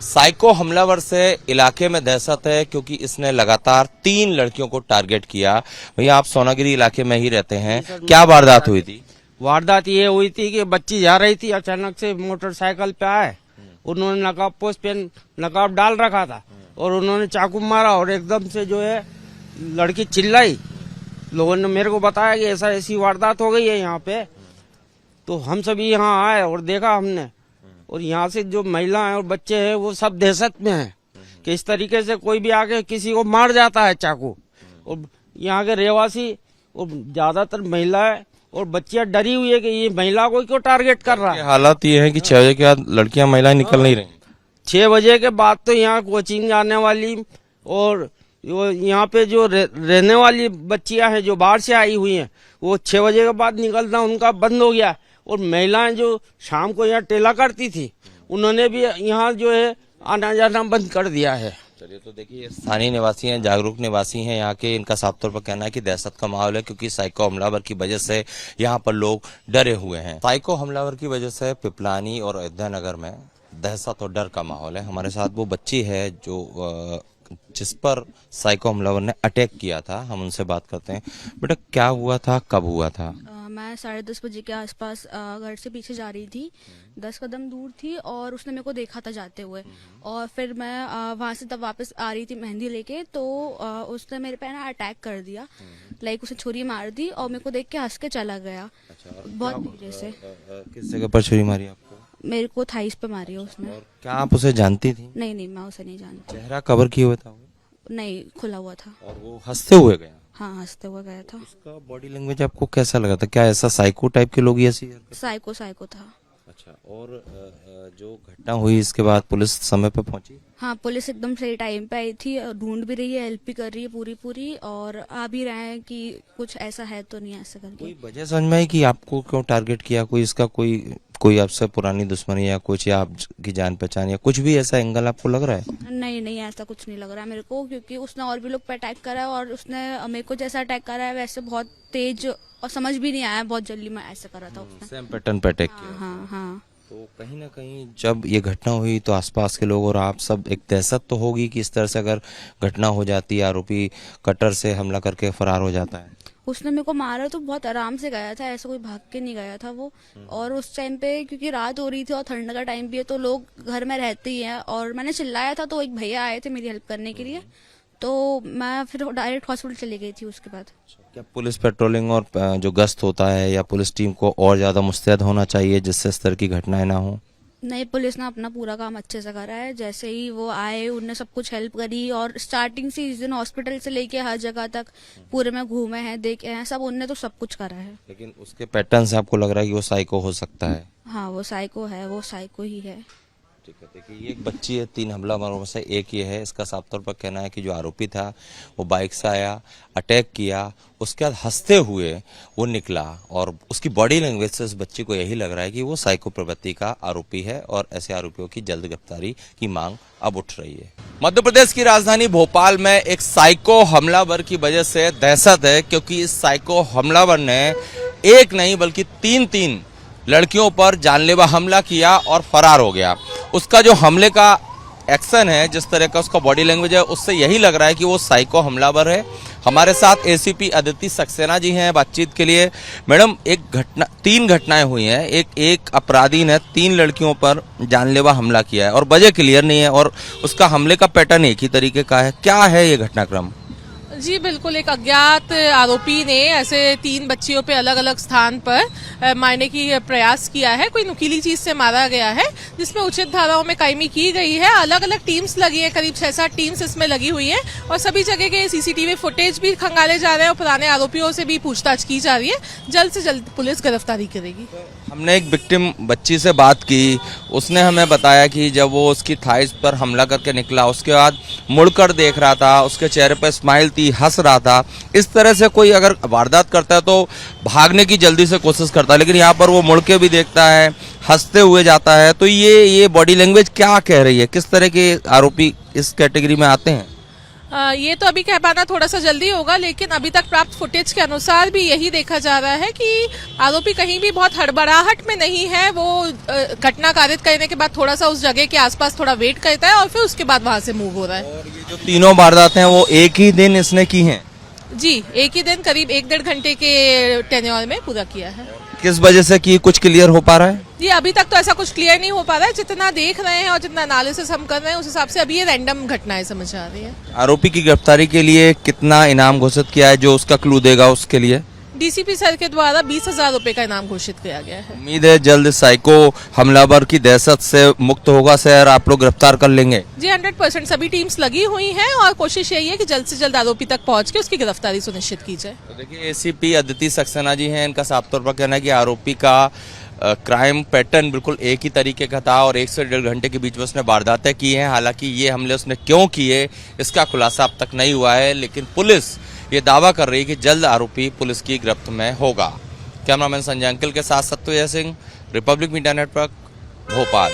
Psycho हमलावर से इलाके में दहशत है क्योंकि इसने लगातार 3 लड़कियों को टारगेट किया। भैया आप सोनागिरी इलाके में ही रहते हैं, क्या वारदात हुई थी? वारदात ये हुई थी कि बच्ची जा रही थी, अचानक से मोटरसाइकिल पे आए, उन्होंने नकाब पोस्ट पे नकाब डाल रखा था और उन्होंने चाकू मारा और एकदम से जो है लड़की चिल्लाई। लोगों ने मेरे को बताया कि ऐसी वारदात हो गई है यहाँ पे, तो हम सभी यहाँ आए और देखा हमने, और यहाँ से जो महिलाएं और बच्चे हैं वो सब दहशत में हैं कि इस तरीके से कोई भी आके किसी को मार जाता है चाकू। और यहाँ के रहवासी और ज्यादातर महिलाएं और बच्चियां डरी हुई है कि ये महिला को क्यों टारगेट कर रहा है। हालात ये है कि 6 बजे के बाद लड़कियां महिलाएं निकल नहीं रही। 6 बजे के बाद तो यहाँ कोचिंग जाने वाली और यहाँ पे जो रहने वाली बच्चियां हैं जो बाहर से आई हुई हैं, वो 6 बजे के बाद निकलना उनका बंद हो गया। और महिलाएं जो शाम को यहाँ टेला करती थी, उन्होंने भी यहाँ जो है आना जाना बंद कर दिया है। चलिए, तो देखिए स्थानीय निवासी हैं, जागरूक निवासी हैं यहाँ के, इनका साफ तौर पर कहना है कि दहशत का माहौल है क्योंकि साइको हमलावर की वजह से यहाँ पर लोग डरे हुए हैं। साइको हमलावर की वजह से पिपलानी और अयोध्या नगर में दहशत और डर का माहौल है। हमारे साथ वो बच्ची है जो जिस पर साइको हमलावर ने अटैक किया था, हम उनसे बात करते हैं। बेटा क्या हुआ था, कब हुआ था? मैं 10:30 बजे के आसपास घर से पीछे जा रही थी, 10 कदम दूर थी और उसने मेरे को देखा था जाते हुए, और फिर मैं वहां से तब वापस आ रही थी मेहंदी लेके, तो उसने मेरे पे ना अटैक कर दिया, लाइक उसे छुरी मार दी और मेरे को देख के हंस के चला गया। अच्छा, बहुत धीरे से। किस जगह पर छुरी मारी आपको? मेरे को थाइस पे मारी है उसने। और क्या आप उसे जानती थी? नहीं, मैं उसे नहीं जानती। चेहरा कवर किए हुए था वो? नहीं, खुला हुआ था। और वो हंसते हुए गया? हाँ, हंसते हुए गया था। उसका बॉडी लैंग्वेज आपको कैसा लगा था? क्या ऐसा साइको टाइप के लोग ही ऐसी साइको था। अच्छा, और जो घटना हुई इसके बाद पुलिस समय पे पहुंची? हाँ, पुलिस एकदम सही टाइम पे आई थी, ढूंढ भी रही है, हेल्प भी कर रही है पूरी, और आ भी रहे हैं कि कुछ ऐसा है तो नहीं ऐसा करके। कोई वजह समझ में आई कि आपको क्यों टारगेट किया? कोई इसका कोई आपसे पुरानी दुश्मनी या कुछ, या आपकी जान पहचान या कुछ भी ऐसा एंगल आपको लग रहा है? नहीं, ऐसा कुछ नहीं लग रहा है मेरे को, क्योंकि उसने और भी लोग पे अटैक करा है और उसने मेरे को जैसा अटैक करा है वैसे बहुत तेज, और समझ भी नहीं आया, बहुत जल्दी में ऐसा करा था उसने। सेम पैटर्न पे अटैक किया। हाँ। तो कहीं ना कहीं जब ये घटना हुई तो आसपास के लोग और आप सब, एक दहशत तो होगी कि इस तरह से अगर घटना हो जाती है, आरोपी कटर से हमला करके फरार हो जाता है। उसने मेरे को मारा तो बहुत आराम से गया था, ऐसा कोई भाग के नहीं गया था वो। और उस टाइम पे क्योंकि रात हो रही थी और ठंड का टाइम भी है, तो लोग घर में रहते ही हैं, और मैंने चिल्लाया था तो एक भैया आए थे मेरी हेल्प करने के लिए, तो मैं फिर डायरेक्ट हॉस्पिटल चली गई थी उसके बाद। क्या पुलिस पेट्रोलिंग और जो गश्त होता है या पुलिस टीम को और ज्यादा मुस्तैद होना चाहिए जिससे इस तरह की घटनाएं ना हो? नहीं, पुलिस ने अपना पूरा काम अच्छे से करा है। जैसे ही वो आए उनने सब कुछ हेल्प करी, और स्टार्टिंग से इस दिन हॉस्पिटल से लेके हर जगह तक पूरे में घूमे हैं, देखे हैं सब, उनने तो सब कुछ करा है। लेकिन उसके पैटर्न से आपको लग रहा है कि वो साइको हो सकता है? हाँ, वो साइको है, वो साइको ही है। ठीक है, देखिए ये एक बच्ची है, 3 हमलावरों में से एक ये है। इसका साफ तौर पर कहना है कि जो आरोपी था वो बाइक से आया, अटैक किया, उसके बाद हंसते हुए वो निकला, और उसकी बॉडी लैंग्वेज से उस बच्ची को यही लग रहा है कि वो साइको प्रवृत्ति का आरोपी है, और ऐसे आरोपियों की जल्द गिरफ्तारी की मांग अब उठ रही है। मध्य प्रदेश की राजधानी भोपाल में एक साइको हमलावर की वजह से दहशत है क्योंकि इस साइको हमलावर ने एक नहीं बल्कि 3 लड़कियों पर जानलेवा हमला किया और फरार हो गया। उसका जो हमले का एक्शन है, जिस तरह का उसका बॉडी लैंग्वेज है, उससे यही लग रहा है कि वो साइको हमलावर है। हमारे साथ एसीपी अदिति सक्सेना जी हैं बातचीत के लिए। मैडम, 3 घटनाएं हुई हैं, एक अपराधी ने 3 लड़कियों पर जानलेवा हमला किया है और वजह क्लियर नहीं है, और उसका हमले का पैटर्न एक ही तरीके का है। क्या है ये घटनाक्रम? जी बिल्कुल, एक अज्ञात आरोपी ने ऐसे 3 बच्चियों पे अलग अलग स्थान पर मारने की प्रयास किया है। कोई नुकीली चीज से मारा गया है, जिसमें उचित धाराओं में कायमी की गई है। अलग अलग टीम्स लगी है, करीब 6-7 टीम्स इसमें लगी हुई है, और सभी जगह के सीसीटीवी फुटेज भी खंगाले जा रहे हैं और पुराने आरोपियों से भी पूछताछ की जा रही है। जल्द से जल्द पुलिस गिरफ्तारी करेगी। हमने एक विक्टिम बच्ची से बात की, उसने हमें बताया कि जब वो उसकी थाइस पर हमला करके निकला, उसके बाद मुड़कर देख रहा था, उसके चेहरे पर स्माइल थी, हंस रहा था। इस तरह से कोई अगर वारदात करता है तो भागने की जल्दी से कोशिश करता है, लेकिन यहाँ पर वो मुड़ के भी देखता है, हंसते हुए जाता है। तो ये बॉडी लैंग्वेज क्या कह रही है? किस तरह के आरोपी इस कैटेगरी में आते हैं? ये तो अभी कह पाना थोड़ा सा जल्दी होगा, लेकिन अभी तक प्राप्त फुटेज के अनुसार भी यही देखा जा रहा है कि आरोपी कहीं भी बहुत हड़बड़ाहट में नहीं है। वो घटना कारित करने के बाद थोड़ा सा उस जगह के आसपास थोड़ा वेट करता है और फिर उसके बाद वहां से मूव हो रहा है। और ये जो तीनों वारदातें हैं वो एक ही दिन इसने की हैं? जी, एक ही दिन करीब 1-1.5 घंटे के टेन्योर में पूरा किया है। किस वजह से की, कुछ क्लियर हो पा रहा है? जी, अभी तक तो ऐसा कुछ क्लियर नहीं हो पा रहा है। जितना देख रहे हैं और जितना एनालिसिस हम कर रहे हैं उस हिसाब से अभी ये रैंडम घटनाएं समझ आ रही है। आरोपी की गिरफ्तारी के लिए कितना इनाम घोषित किया है, जो उसका क्लू देगा उसके लिए? डीसीपी सर के द्वारा 20,000 रुपए का इनाम घोषित किया गया है। उम्मीद है जल्द साइको हमलावर की दहशत से मुक्त होगा शहर, आप लोग गिरफ्तार कर लेंगे? जी 100% सभी टीम्स लगी हुई हैं और कोशिश यही है कि जल्द से जल्द आरोपी तक पहुंच के उसकी गिरफ्तारी सुनिश्चित की जाए। तो देखिए, एसीपी अदिति सक्सेना जी हैं, इनका साफ तौर पर कहना है कि आरोपी का क्राइम पैटर्न बिल्कुल एक ही तरीके का था और 1 से 1.5 घंटे के बीच में उसने वारदातें की हैं। हालांकि ये हमले उसने क्यों किए इसका खुलासा अब तक नहीं हुआ है, लेकिन पुलिस ये दावा कर रही है कि जल्द आरोपी पुलिस की गिरफ्त में होगा। कैमरामैन संजय अंकिल के साथ सत्य Singh, Republic media network, Bhopal.